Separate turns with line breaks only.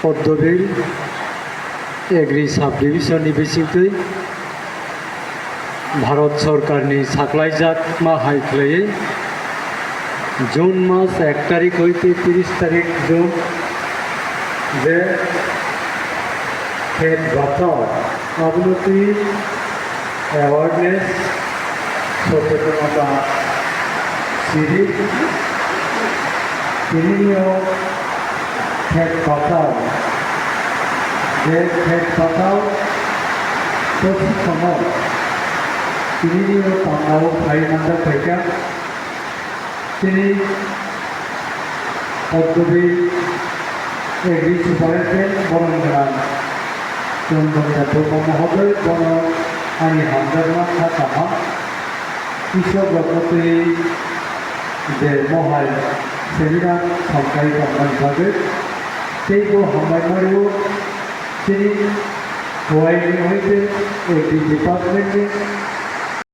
Padmabil agri sub division बेसिकै भारत सरकारनि साख्लायजात माहायख्लै जून मास 1 तारिख हईते 30 तारिख जून जे खेत बाचाओ अवनति एवारनेस सचेतनता शिविर खेत बाचाओ যে খেত বাঁচাও প্রশিক্ষণ তিনিও তামাও ফাইনান্দার থেকে তিনি পদ্মবিল এগ্রি সুপারিনটেন্ডেন্ট বনগ্রাম চন্দনিয়া ধ্রুব মহোদয় বন আইনি হামদারমান থাকা কৃষক রত্নতি যে মহাই সেমিনার সরকারি কর্মচারী সেই হামদারমারিও তিনি ওয়াইডি হইতে এগ্রি ডিপার্টমেন্টে